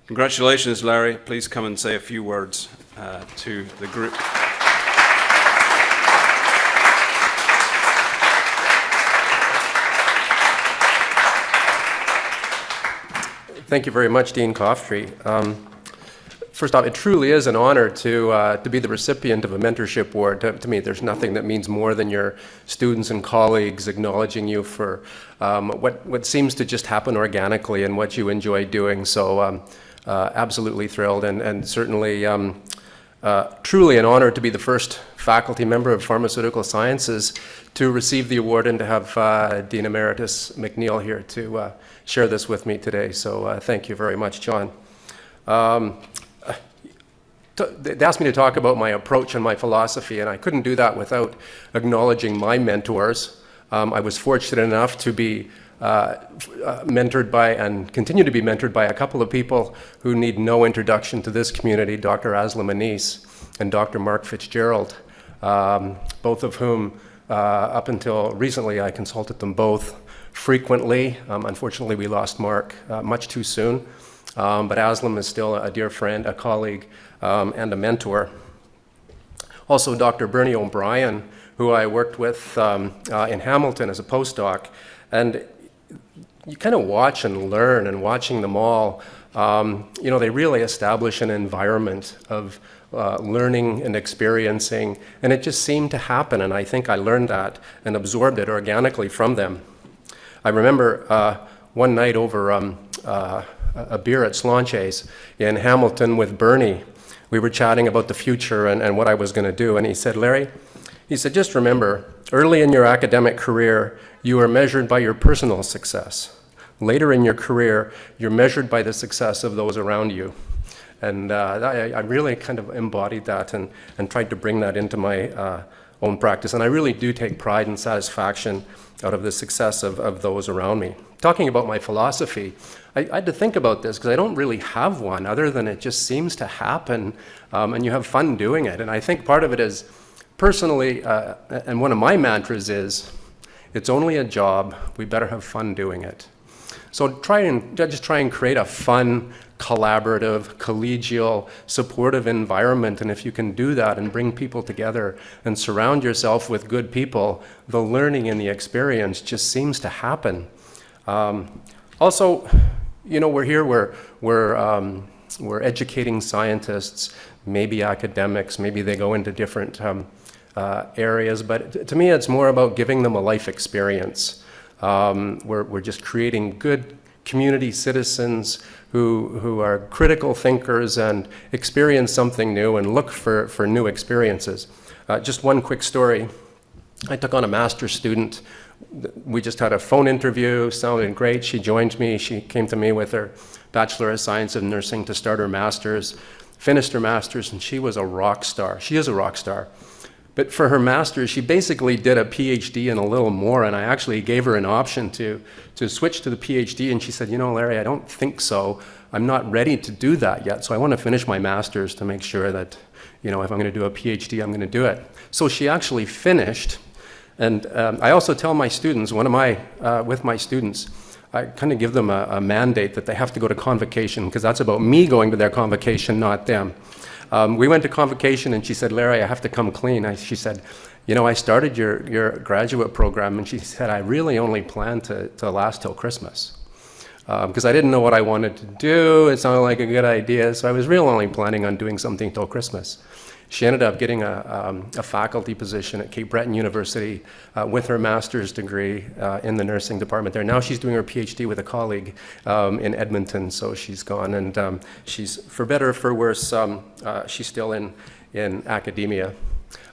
K: Congratulations, Larry. Please come and say a few words to the group.
L: Thank you very much, Dean Coftree. First off, it truly is an honor to be the recipient of a mentorship award. To me, there's nothing that means more than your students and colleagues acknowledging you for what seems to just happen organically and what you enjoy doing. So absolutely thrilled, and certainly truly an honor to be the first faculty member of pharmaceutical sciences to receive the award and to have Dean Emeritus Mcneil here to share this with me today. So thank you very much, John. They asked me to talk about my approach and my philosophy, and I couldn't do that without acknowledging my mentors. I was fortunate enough to be mentored by and continue to be mentored by a couple of people who need no introduction to this community, Dr. Aslam Anis and Dr. Mark Fitzgerald, both of whom, up until recently, I consulted them both frequently. Unfortunately, we lost Mark much too soon, but Aslam is still a dear friend, a colleague, and a mentor. Also, Dr. Bernie O'Brien, who I worked with in Hamilton as a postdoc, and you kind of watch and learn, and watching them all, they really establish an environment of learning and experiencing, and it just seemed to happen, and I think I learned that and absorbed it organically from them. I remember one night over a beer at Slanches in Hamilton with Bernie, we were chatting about the future and what I was going to do, and he said, Larry, he said, just remember, early in your academic career, you are measured by your personal success. Later in your career, you're measured by the success of those around you. And I really kind of embodied that and tried to bring that into my own practice. And I really do take pride and satisfaction out of the success of those around me. Talking about my philosophy, I had to think about this because I don't really have one other than it just seems to happen, and you have fun doing it. And I think part of it is personally, and one of my mantras is, it's only a job, we better have fun doing it. So just try and create a fun, collaborative, collegial, supportive environment. And if you can do that and bring people together and surround yourself with good people, the learning and the experience just seems to happen. Also, you know, we're here, we're educating scientists, maybe academics, maybe they go into different areas, but to me it's more about giving them a life experience. We're just creating good community citizens who are critical thinkers and experience something new and look for new experiences. Just one quick story. I took on a master's student. We just had a phone interview, sounded great. She joined me. She came to me with her Bachelor of Science in Nursing to start her master's, finished her master's, and she was a rock star. She is a rock star. But for her master's, she basically did a PhD and a little more, and I actually gave her an option to switch to the PhD, and she said, you know, Larry, I don't think so. I'm not ready to do that yet, so I want to finish my master's to make sure that, you know, if I'm going to do a PhD, I'm going to do it. So she actually finished, and I also tell my students, with my students, I kind of give them a mandate that they have to go to convocation, because that's about me going to their convocation, not them. We went to convocation and she said, Larry, I have to come clean. She said, you know, I started your graduate program, and she said, I really only planned to last till Christmas. Because I didn't know what I wanted to do. It sounded like a good idea, so I was really only planning on doing something till Christmas. She ended up getting a faculty position at Cape Breton University with her master's degree in the nursing department there. Now she's doing her PhD with a colleague in Edmonton, so she's gone, and she's, for better or for worse, she's still in academia.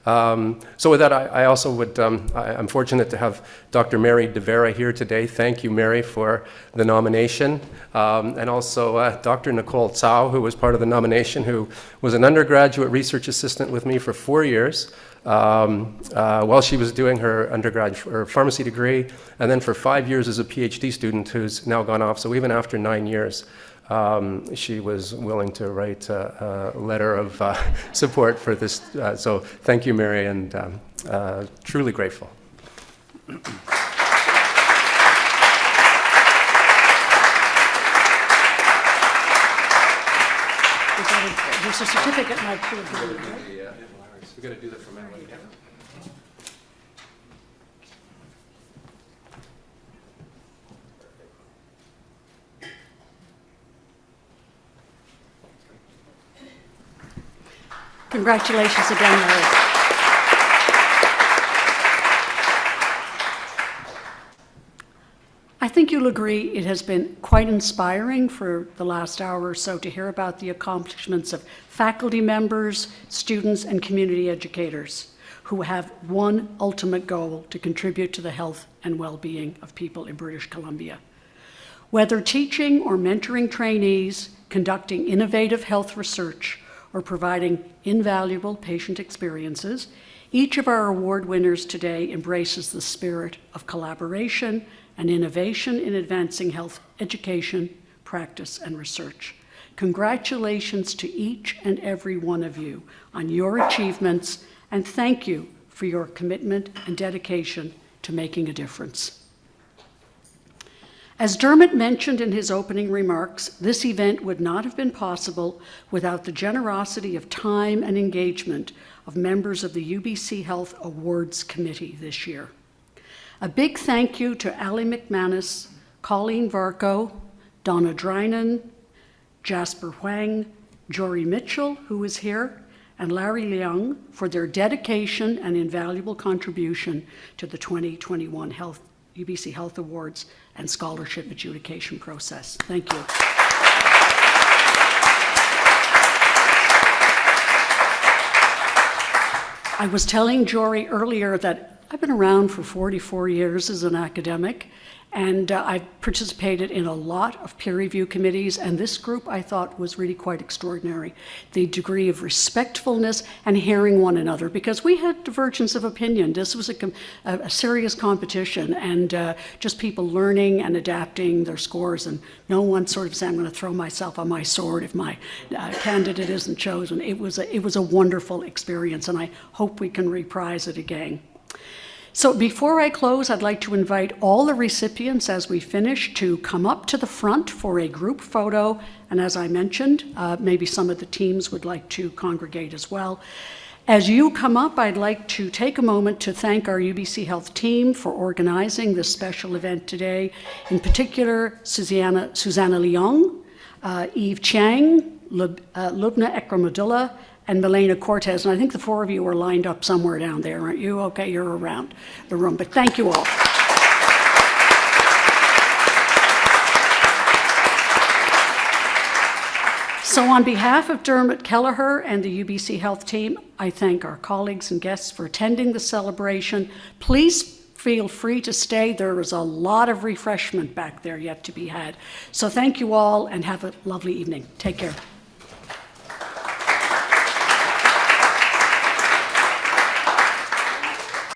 L: So with that, I also would, I'm fortunate to have Dr. Mary De Vera here today. Thank you, Mary, for the nomination. And also Dr. Nicole Tsao, who was part of the nomination, who was an undergraduate research assistant with me for 4 years while she was doing her her pharmacy degree, and then for 5 years as a PhD student who's now gone off. So even after 9 years, she was willing to write a letter of support for this. So thank you, Mary, and truly grateful.
B: There's a certificate in my pool.
L: We've got to do that for Mary.
B: Congratulations again, Larry. I think you'll agree it has been quite inspiring for the last hour or so to hear about the accomplishments of faculty members, students, and community educators who have one ultimate goal: to contribute to the health and well-being of people in British Columbia. Whether teaching or mentoring trainees, conducting innovative health research, or providing invaluable patient experiences, each of our award winners today embraces the spirit of collaboration and innovation in advancing health education, practice, and research. Congratulations to each and every one of you on your achievements, and thank you for your commitment and dedication to making a difference. As Dermot mentioned in his opening remarks, this event would not have been possible without the generosity of time and engagement of members of the UBC Health Awards Committee this year. A big thank you to Ali McManus, Colleen Varco, Donna Drynan, Jasper Huang, Jory Mitchell, who is here, and Larry Leung for their dedication and invaluable contribution to the 2021 UBC Health Awards and scholarship adjudication process. Thank you. I was telling Jory earlier that I've been around for 44 years as an academic, and I've participated in a lot of peer review committees, and this group I thought was really quite extraordinary. The degree of respectfulness and hearing one another, because we had divergence of opinion. This was a serious competition, and just people learning and adapting their scores, and no one sort of saying, I'm going to throw myself on my sword if my candidate isn't chosen. It was a wonderful experience, and I hope we can reprise it again. So before I close, I'd like to invite all the recipients as we finish to come up to the front for a group photo. And as I mentioned, maybe some of the teams would like to congregate as well. As you come up, I'd like to take a moment to thank our UBC Health team for organizing this special event today. In particular, Susanna Leong, Eve Chang, Lubna Ekramadullah, and Milena Cortez, and I think the four of you are lined up somewhere down there, aren't you? Okay, you're around the room, but thank you all. So on behalf of Dermot Kelleher and the UBC Health team, I thank our colleagues and guests for attending the celebration. Please feel free to stay. There is a lot of refreshment back there yet to be had. So thank you all, and have a lovely evening. Take care.